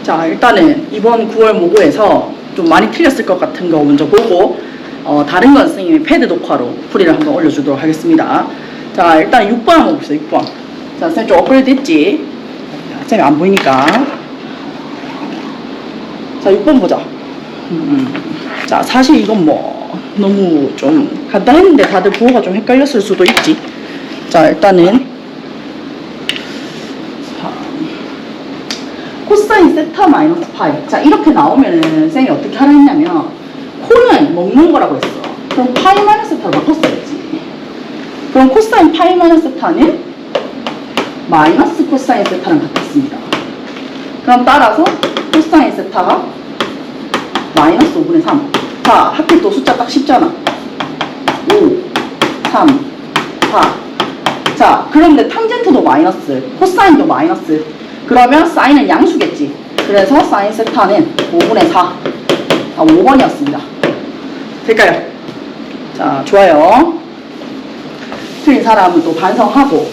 자, 일단은 이번 9월 모고에서 좀 많이 틀렸을 것 같은 거 먼저 보고 다른 건 선생님이 패드 녹화로 풀이를 한번 올려주도록 하겠습니다. 자, 일단 6번 한번 봅시다. 6번. 자, 선생님 좀 업그레이드 했지? 선생님 안 보이니까. 자, 6번 보자. 자, 사실 이건 뭐 너무 좀 간단했는데 다들 부호가 좀 헷갈렸을 수도 있지. 자, 일단은 코사인 세타 마이너스 파이. 자, 이렇게 나오면은 선생님이 어떻게 하라 했냐면 코는 먹는 거라고 했어. 그럼 파이 마이너스 세타로 바꿨어야지. 그럼 코사인 파이 마이너스 세타는 마이너스 코사인 세타랑 같았습니다. 그럼 따라서 코사인 세타가 마이너스 5분의 3. 자, 하필 또 숫자 딱 쉽잖아. 5, 3, 4. 자, 그런데 탄젠트도 마이너스, 코사인도 마이너스. 그러면 사인은 양수겠지. 그래서 사인 세타는 5분의 4. 5번이었습니다. 될까요? 자, 좋아요. 틀린 사람은 또 반성하고.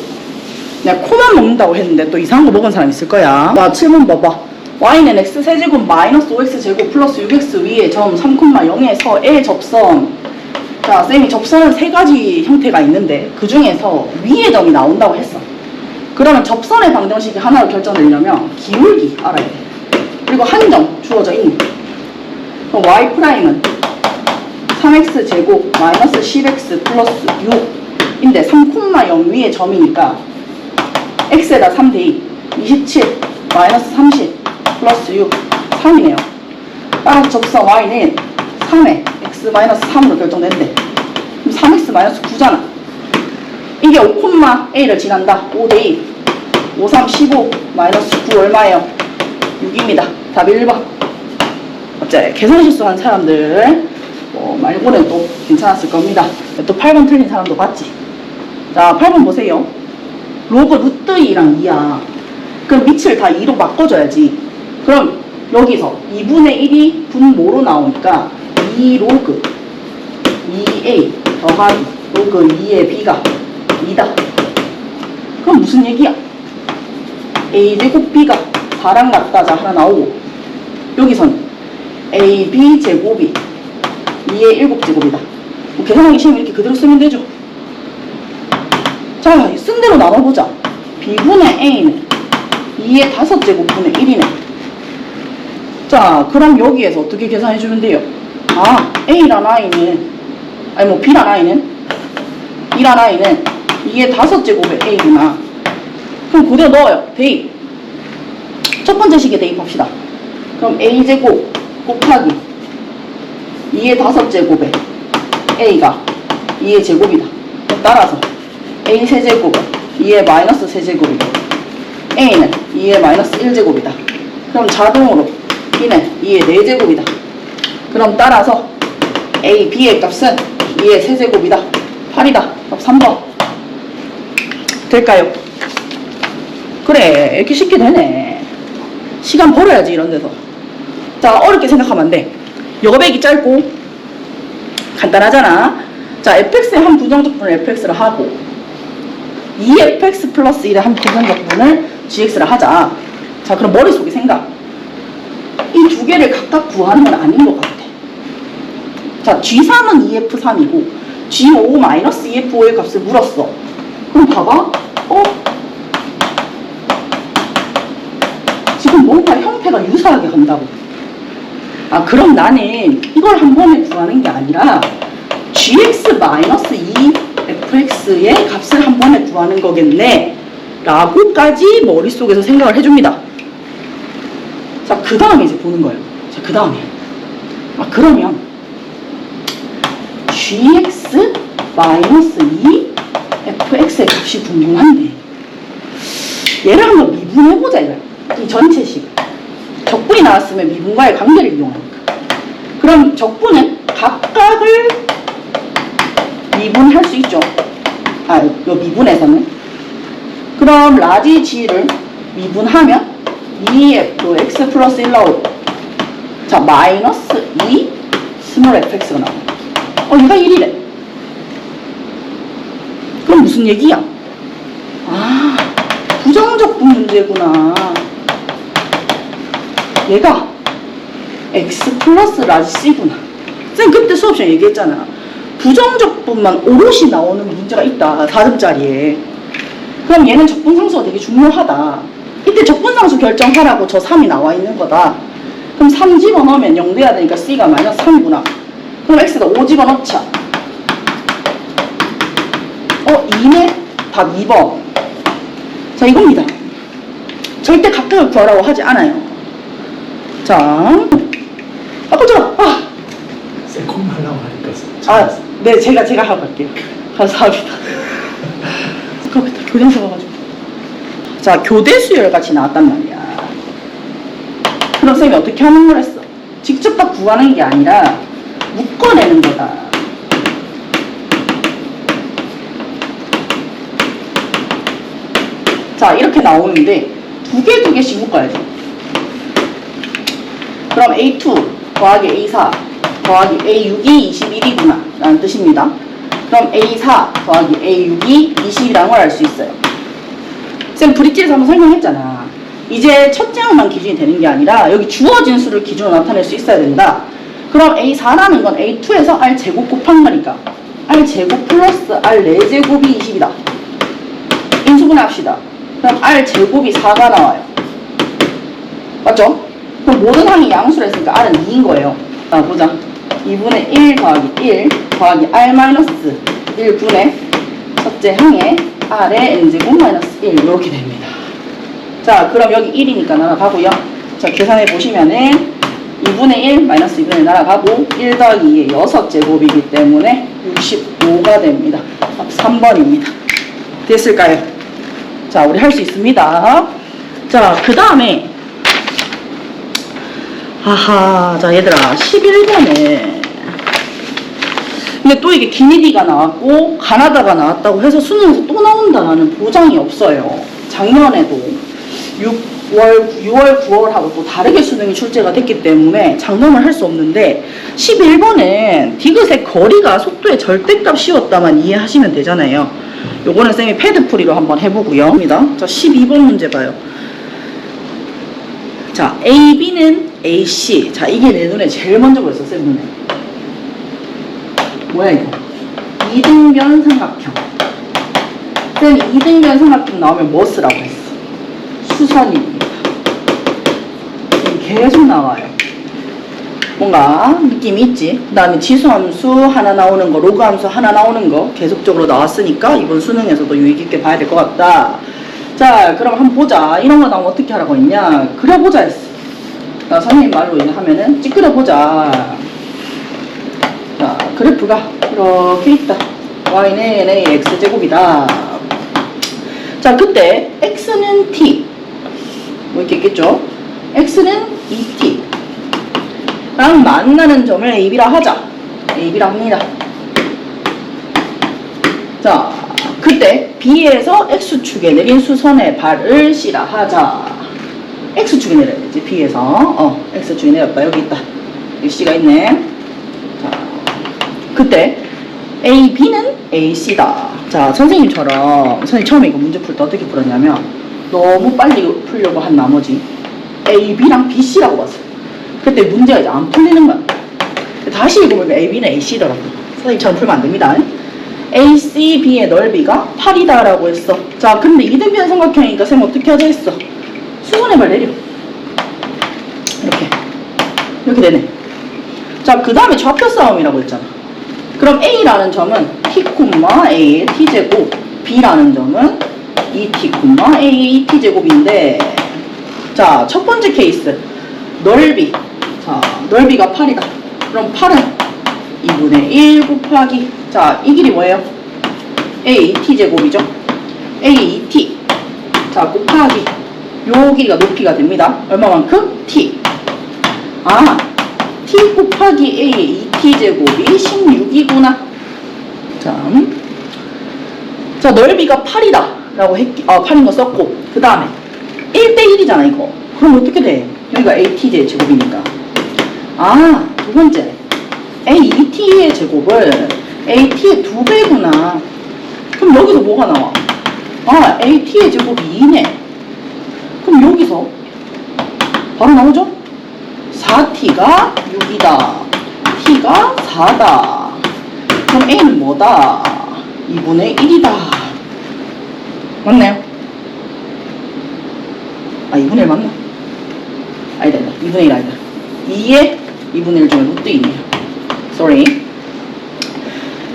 내가 코만 먹는다고 했는데 또 이상한 거 먹은 사람 있을 거야. 자, 7번 봐봐. y는 x세제곱 마이너스 5x제곱 플러스 6x 위에 점 3,0에서 의 접선. 자, 쌤이 접선은 세 가지 형태가 있는데 그 중에서 위의 점이 나온다고 했어. 그러면 접선의 방정식이 하나로 결정되려면 기울기 알아야 돼. 그리고 한 점 주어져 있는. 그럼 y'은 3x제곱 마이너스 10x 플러스 6인데 3,0 위의 점이니까 x에다 3 대입 27 마이너스 30 플러스 6 3이네요. 따라서 접선 y는 3에 x 마이너스 3으로 결정된대. 그럼 3x 마이너스 9잖아. 이게 5,a를 지난다. 5 대입 5, 3, 15 마이너스 9 얼마예요? 6입니다. 답 1번. 어째 계산 실수한 사람들 말고는 또 괜찮았을 겁니다. 또 8번 틀린 사람도 봤지. 자, 8번 보세요. 로그 루트 2랑 2야. 그럼 밑을 다 2로 바꿔줘야지. 그럼 여기서 2분의 1이 분모로 나오니까 2 로그 2a 더하기 로그 2의 b가 2다. 그럼 무슨 얘기야? a제곱 b가 4랑 같다. 자, 하나 나오고 여기선 ab 제곱이 2의 7제곱이다. 뭐 계산하기 싫으면 이렇게 그대로 쓰면 되죠. 자, 쓴 대로 나눠보자. b분의 a는 2의 5제곱분의 1이네. 자, 그럼 여기에서 어떻게 계산해주면 돼요? 아, a란 i는 b란 i는 2의 5제곱의 a구나. 그럼 그대로 넣어요. 대입. 첫 번째 식에 대입합시다. 그럼 a제곱 곱하기 2의 5제곱에 a가 2의 제곱이다. 따라서 a 세제곱은 2의 마이너스 세제곱이고 a는 2의 마이너스 1제곱이다. 그럼 자동으로 b는 2의 4제곱이다. 그럼 따라서 a, b의 값은 2의 세제곱이다. 8이다. 답 3번. 될까요? 그래, 이렇게 쉽게 되네. 시간 벌어야지 이런 데서. 자, 어렵게 생각하면 안 돼. 여백이 짧고 간단하잖아. 자, fx의 한 부정적분을 fx를 하고 2fx 플러스 1의 한 부정적분을 gx를 하자. 자, 그럼 머릿속에 생각. 이 두 개를 각각 구하는 건 아닌 것 같아. 자, g3은 2f3이고 g5-2f5의 값을 물었어. 그럼 봐봐. 지금 뭔가 형태가 유사하게 간다고. 아, 그럼 나는 이걸 한 번에 구하는 게 아니라 gx-2fx의 값을 한 번에 구하는 거겠네 라고까지 머릿속에서 생각을 해줍니다. 자, 그 다음에 이제 보는 거예요. 자, 그 다음에 그러면 gx-2fx의 값이 궁금한데 얘를 한번 미분해보자 이거야. 이 전체식 적분이 나왔으면 미분과의 관계를 이용하니까. 그럼 적분은 각각을 미분할 수 있죠. 요 미분에서는. 그럼 라지 g를 미분하면 2f x 플러스 1 나오고 자, 마이너스 2 스몰 fx가 나오고 얘가 1이래. 그럼 무슨 얘기야? 아, 부정적분 문제구나. 얘가 x 플러스 라지 c구나. 쌤 그때 수업 시간에 얘기했잖아. 부정적분만 오롯이 나오는 문제가 있다. 4점짜리에. 그럼 얘는 적분상수가 되게 중요하다. 이때 적분상수 결정하라고 저 3이 나와 있는 거다. 그럼 3 집어넣으면 0 돼야 되니까 c가 마이너스 3이구나. 그럼 x가 5 집어넣자. 2네? 답 2번. 자, 이겁니다. 절대 각각을 구하라고 하지 않아요. 자, 깜짝아! 세콤 하려고 하니까. 네, 제가 하고 갈게요. 감사합니다. 잠깐만, 교대서 와가지고. 자, 교대수열 같이 나왔단 말이야. 그럼 쌤이 어떻게 하는 걸 했어? 직접 다 구하는 게 아니라 묶어내는 거다. 자, 이렇게 나오는데 두 개씩 묶어야죠. 그럼 A2 더하기 A4 더하기 A6이 21이구나 라는 뜻입니다. 그럼 A4 더하기 A6이 20이라는 걸 알 수 있어요. 쌤 브릿지에서 한번 설명했잖아. 이제 첫째 항만 기준이 되는 게 아니라 여기 주어진 수를 기준으로 나타낼 수 있어야 된다. 그럼 A4라는 건 A2에서 R제곱 곱한 거니까 R제곱 플러스 R4제곱이 20이다. 인수분해 합시다. 그럼 R제곱이 4가 나와요. 맞죠? 그럼 모든 항이 양수로 했으니까 R은 2인 거예요. 자, 보자. 2분의 1 더하기 1 더하기 R 마이너스 1분의 첫째 항에 R의 N제곱 마이너스 1 이렇게 됩니다. 자, 그럼 여기 1이니까 날아가고요. 자, 계산해 보시면은 2분의 1 마이너스 2분의 1 날아가고 1 더하기 2의 6제곱이기 때문에 65가 됩니다. 3번입니다. 됐을까요? 자, 우리 할 수 있습니다. 자, 그 다음에 자, 얘들아 11번에 근데 또 이게 기니디가 나왔고 가나다가 나왔다고 해서 수능에서 또 나온다라는 보장이 없어요. 작년에도 6월, 9월하고 또 다르게 수능이 출제가 됐기 때문에 장담을 할 수 없는데 11번은 디귿의 거리가 속도의 절대값 씌웠다만 이해하시면 되잖아요. 요거는 쌤이 패드풀이로 한번 해보고요. 자, 12번 문제 봐요. 자, AB는 AC. 자, 이게 내 눈에 제일 먼저 보였어, 쌤 눈에. 뭐야, 이거? 이등변 삼각형. 쌤, 이등변 삼각형 나오면 뭐 쓰라고 했어? 수선입니다. 계속 나와요. 뭔가 느낌이 있지? 그 다음에 지수함수 하나 나오는 거, 로그함수 하나 나오는 거 계속적으로 나왔으니까 이번 수능에서도 유의깊게 봐야 될 것 같다. 자, 그럼 한번 보자. 이런 거 나오면 어떻게 하라고 했냐? 그려보자 했어. 자, 선생님 말로 하면은 찌그려보자. 자, 그래프가 이렇게 있다. y는 a x제곱이다. 자, 그때 x는 t 뭐 이렇게 있겠죠? x는 2t 랑 만나는 점을 AB라 하자. AB라 합니다. 자, 그때 B에서 X축에 내린 수선의 발을 C라 하자. X축에 내려야 되지. B에서 X축에 내렸다. 여기 있다. 여기 C가 있네. 자, 그때 AB는 AC다. 자, 선생님처럼 선생님 처음에 이거 문제 풀 때 어떻게 풀었냐면 너무 빨리 풀려고 한 나머지 AB랑 BC라고 봤어요. 그때 문제가 이제 안 풀리는 거야. 다시 읽어보면 AB는 AC더라고. 선생님처럼 풀면 안 됩니다. ACB의 넓이가 8이다라고 했어. 자, 근데 이등변 삼각형이니까 쌤 어떻게 하자 했어? 수선의 발 내려. 이렇게 되네. 자, 그 다음에 좌표 싸움이라고 했잖아. 그럼 A라는 점은 T, A의 T제곱, B라는 점은 2T, A의 2T제곱인데 자, 첫 번째 케이스 넓이. 자, 넓이가 8이다. 그럼 8은 2분의 1 곱하기 자, 이 길이 뭐예요? A 2T제곱이죠? A 2T 자, 곱하기 요 길이가 높이가 됩니다. 얼마만큼? T T 곱하기 A의 2T제곱이 16이구나. 자, 넓이가 8이다 라고 8인 거 썼고 그 다음에 1대1이잖아 이거. 그럼 어떻게 돼? 여기가 AT제곱이니까 두 번째 A2T의 제곱을 AT의 2배구나. 그럼 여기서 뭐가 나와? AT의 제곱이 2네. 그럼 여기서 바로 나오죠? 4t가 6이다. t가 4다. 그럼 a는 뭐다? 2분의 1이다. 맞나요? 아, 2분의 1 맞나? 아니다, 2분의 1 아니다. 2에 2분의 1 중에 루트 2네요. sorry.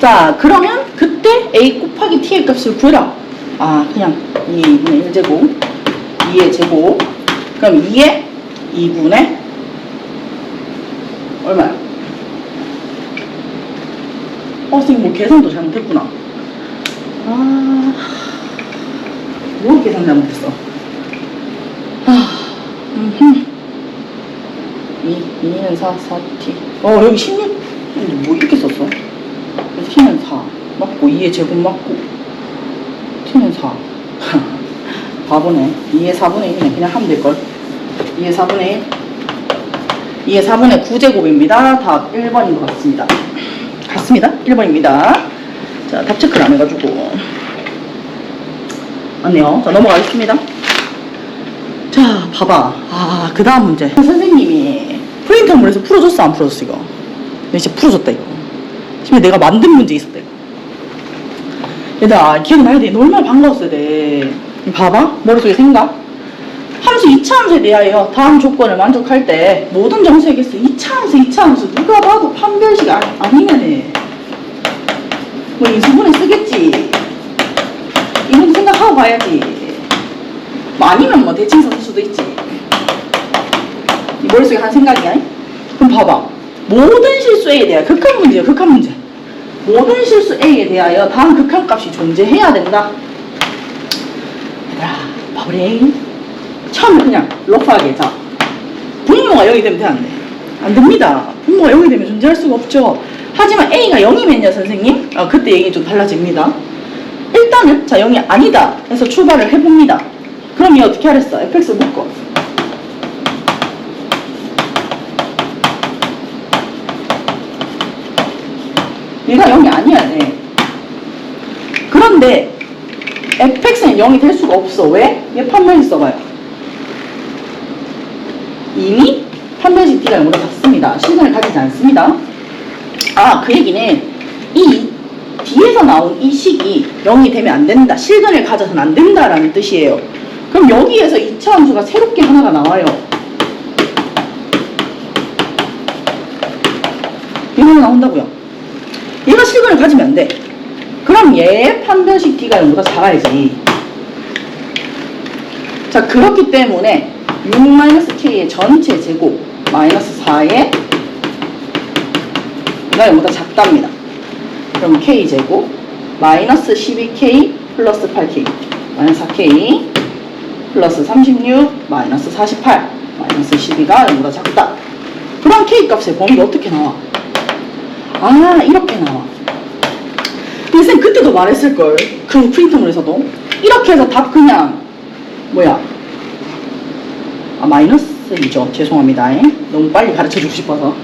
자, 그러면 그때 a 곱하기 t의 값을 구해라. 아, 그냥 2의 2분의 1제곱, 2의 제곱. 그럼 2의 2분의 얼마야? 선생님 뭐 계산도 잘못했구나. 아, 뭘 계산 잘못했어? 2는 4, 4t. 여기 16. 뭐 이렇게 썼어? t는 4 맞고 2의 제곱 맞고 t는 4. 바보네. 2의 4분의 1이네. 그냥 하면 될걸. 2의 4분의 1. 2의 4분의 9제곱입니다. 답 1번인 것 같습니다. 같습니다. 1번입니다. 자, 답 체크를 안 해가지고. 맞네요. 자, 넘어가겠습니다. 자, 봐봐. 아, 그 다음 문제. 선생님이 프린터물에서 풀어줬어, 안 풀어줬어, 이거? 근데 진짜 풀어줬다, 이거. 지금 내가 만든 문제 있었다, 이거. 얘들아, 기억나야 돼. 너 얼마나 반가웠어야 돼. 봐봐. 머릿속에 생각. 함수 2차 함수에 대하여 다음 조건을 만족할 때 모든 정수에게 서 2차 함수 누가 봐도 판별식 아니면 해. 뭐 인수분해 쓰겠지. 이것도 생각하고 봐야지. 뭐 아니면 뭐 대칭사 쓸 수도 있지. 이 머릿속에 한 생각이야. 그럼 봐봐. 모든 실수 A에 대하여 극한 문제야. 극한 문제. 모든 실수 A에 대하여 다음 극한값이 존재해야 된다. 얘들아, 봐보래. 처음에 그냥 러프하게. 자, 분모가 0이 되면 돼, 안 돼? 안 됩니다. 분모가 0이 되면 존재할 수가 없죠. 하지만 A가 0이면요, 선생님? 그때 얘기 좀 달라집니다. 일단은, 자, 0이 아니다 해서 출발을 해봅니다. 그럼 얘 어떻게 하랬어? fx 묶어. 얘가 0이 아니야 돼. 그런데 fx는 0이 될 수가 없어. 왜? 얘 판별식 써봐요. 이미 판별식 t가 0보다 작습니다. 실근을 가지지 않습니다. 아, 그 얘기는 이 뒤에서 나온 이 식이 0이 되면 안 된다. 실근을 가져서는 안 된다라는 뜻이에요. 그럼 여기에서 2차 함수가 새롭게 하나가 나와요. 이거는 나온다고요. 얘가 실근을 가지면 안 돼. 그럼 얘의 판별식 t가 0보다 작아야지. 자, 그렇기 때문에 6-k의 전체 제곱 마이너스 4의 가 0보다 작답니다. 그럼 k제곱 마이너스 12k 플러스 8k 마이너스 4k 플러스 36 마이너스 48 마이너스 12가 0보다 작다. 그럼 k 값의 범위가 어떻게 나와? 아, 이렇게 나와. 근데 쌤 그때도 말했을걸. 그 프린터물에서도 이렇게 해서 답 그냥 뭐야, 아, 마이너스이죠. 죄송합니다. 너무 빨리 가르쳐주고 싶어서.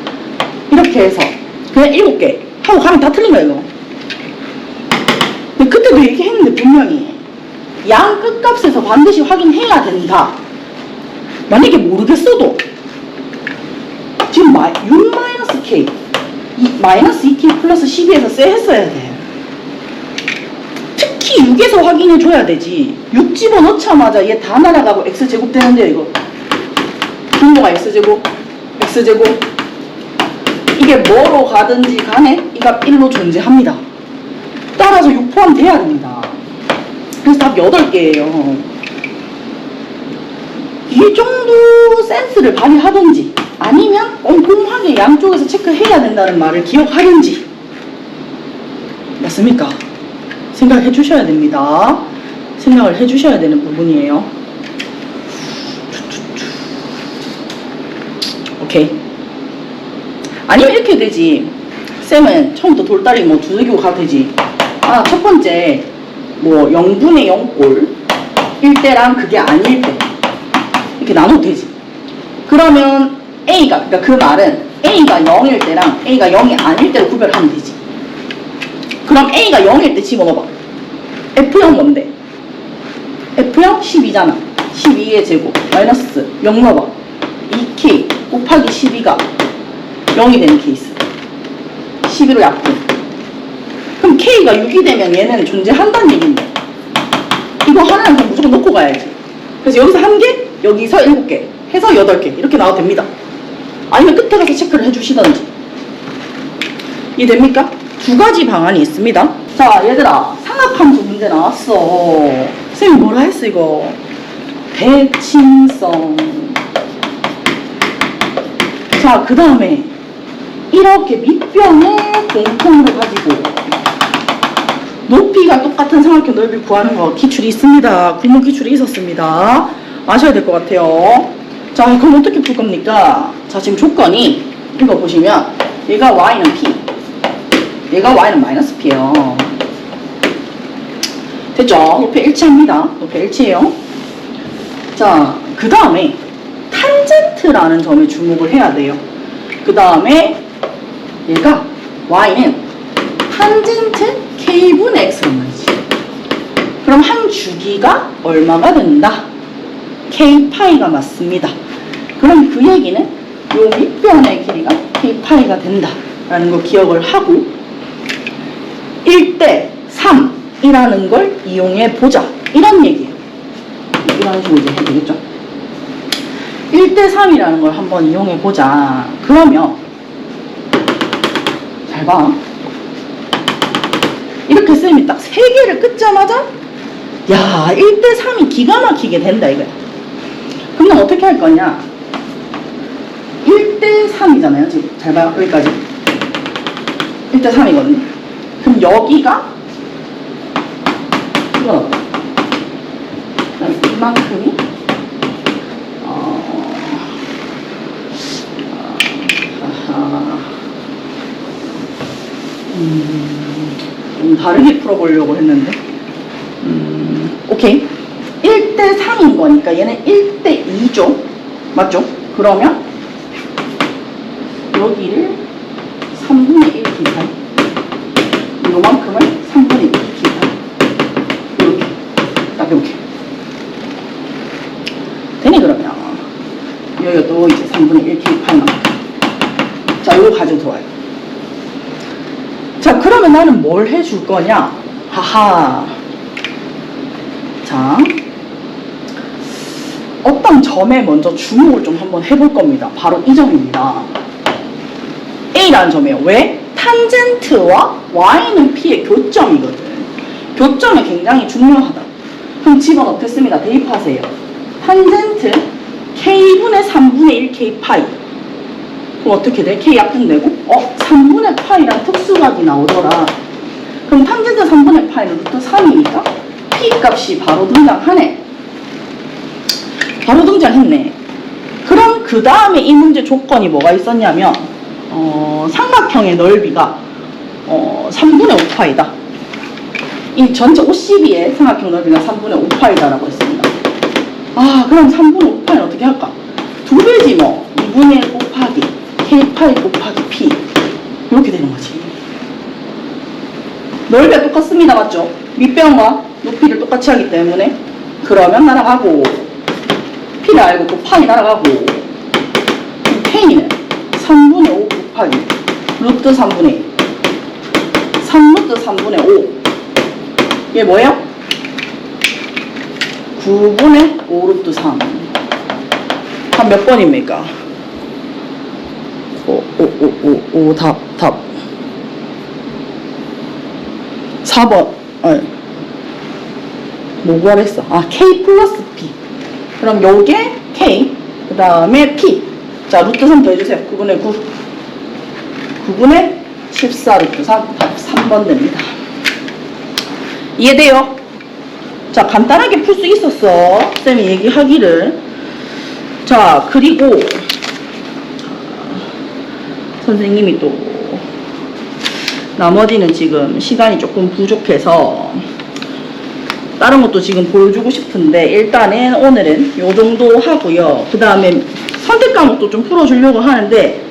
이렇게 해서 그냥 7개 하고 가면 다 틀린 거야, 이거. 근데 그때도 얘기했는데 분명히 양 끝값에서 반드시 확인해야 된다. 만약에 모르겠어도 지금 6-k 마이너스 2k 플러스 12에서 쎄했어야 돼. 특히 6에서 확인해줘야 되지. 6 집어넣자마자 얘 다 날아가고 x제곱 되는데요, 이거. 분모가 x제곱, x제곱. 이게 뭐로 가든지 간에 이 값 1로 존재합니다. 따라서 6 포함돼야 됩니다. 그래서 답 8개예요. 이 정도 센스를 발휘하든지 아니면 꼼꼼하게 양쪽에서 체크해야 된다는 말을 기억하든지. 맞습니까? 생각해 주셔야 됩니다. 생각을 해 주셔야 되는 부분이에요. 오케이. 아니면 이렇게 되지. 쌤은 처음부터 돌다리 뭐 두들기고 가도 되지. 아, 첫 번째 뭐 0분의 0꼴 1대랑 그게 아닐 때 이렇게 나눠도 되지. 그러면 A가, 그러니까 그 말은 A가 0일 때랑 A가 0이 아닐 때로 구별하면 되지. 그럼 A가 0일 때 집어넣어봐. F0 뭔데? F0 12잖아. 12의 제곱 마이너스 0 넣어봐. 2K 곱하기 12가 0이 되는 케이스. 12로 약분. 그럼 K가 6이 되면 얘는 존재한다는 얘기인데. 이거 하나는 그냥 무조건 넣고 가야지. 그래서 여기서 1개, 여기서 7개, 해서 8개. 이렇게 나와도 됩니다. 아니면 끝에 가서 체크를 해주시던지. 이해됩니까? 두 가지 방안이 있습니다. 자, 얘들아. 삼각함수 문제 나왔어. 선생님 뭐라 했어, 이거? 대칭성. 자, 그 다음에 이렇게 밑변의 공통을 가지고 높이가 똑같은 삼각형 넓이를 구하는 거 기출이 있습니다. 구문 기출이 있었습니다. 아셔야 될 것 같아요. 자, 그럼 어떻게 풀 겁니까? 자, 지금 조건이 이거 보시면 얘가 y는 p, 얘가 y는 마이너스 p예요. 됐죠? 높이 일치합니다. 높이 일치해요. 자, 그 다음에 탄젠트라는 점에 주목을 해야 돼요. 그 다음에 얘가 y는 탄젠트 k분의 x란 말이지. 그럼 한 주기가 얼마가 된다? k파이가 맞습니다. 그럼 그 얘기는 요 밑변의 길이가 k파이가 된다 라는 거 기억을 하고 1대 3이라는 걸 이용해 보자 이런 얘기예요. 이런 식으로 이제 해도 되겠죠? 1대 3이라는 걸 한번 이용해 보자. 그러면 잘 봐. 이렇게 쌤이 딱 3개를 끊자마자 야 1대 3이 기가 막히게 된다 이거야. 그럼 난 어떻게 할 거냐? 1대 3이잖아요 지금. 잘 봐요. 여기까지 1대 3이거든요. 그럼 여기가 이건 어때? 이만큼이 좀 다르게 풀어보려고 했는데 오케이 1대 3인 거니까 얘는 1대 2죠 맞죠? 그러면 여기를 3분의 1 기산 요만큼을 3분의 2 기산 이렇게 딱 이렇게 되니 그러면 여기가 또 이제 3분의 1 기입하면 자 요거 가지고 들어와요. 자 그러면 나는 뭘 해줄 거냐 하하 자 어떤 점에 먼저 주목을 좀 한번 해볼 겁니다. 바로 이 점입니다. A라는 점이에요. 왜? 탄젠트와 Y는 P의 교점이거든. 교점이 굉장히 중요하다. 그럼 집어넣겠습니다. 대입하세요. 탄젠트 K분의 3분의 1 K파이. 그럼 어떻게 돼? K 약분되고 3분의 파이랑 특수각이 나오더라. 그럼 탄젠트 3분의 파이는 루트 3이니까 P 값이 바로 등장하네. 바로 등장했네. 그럼 그 다음에 이 문제 조건이 뭐가 있었냐면 삼각형의 넓이가 3분의 5파이다. 이 전체 OCB의 삼각형 넓이가 3분의 5파이다라고 했습니다. 아 그럼 3분의 5파이는 어떻게 할까? 2배지 뭐. 2분의 1 곱하기 K파이 곱하기 P 이렇게 되는 거지. 넓이가 똑같습니다. 맞죠? 밑변과 높이를 똑같이 하기 때문에 그러면 날아가고 P를 알고 또 파이 날아가고 K는 3분의 5 곱하기 루트 3분의 1 3루트 3분의 5 이게 뭐예요? 9분의 5 루트 3 한 몇 번입니까? 5 답 4번 뭐 구하랬어? K 플러스 P 그럼 요게 K 그 다음에 P 자 루트 3 더해주세요. 9분의 9 9분의 14 루트 3 답 3번 됩니다. 이해돼요? 자 간단하게 풀 수 있었어. 쌤이 얘기하기를. 자 그리고 선생님이 또 나머지는 지금 시간이 조금 부족해서 다른 것도 지금 보여주고 싶은데 일단은 오늘은 요 정도 하고요. 그 다음에 선택 과목도 좀 풀어주려고 하는데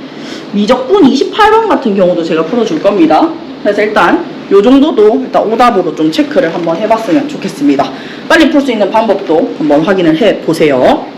미적분 28번 같은 경우도 제가 풀어줄 겁니다. 그래서 일단 요 정도도 일단 오답으로 좀 체크를 한번 해봤으면 좋겠습니다. 빨리 풀 수 있는 방법도 한번 확인을 해보세요.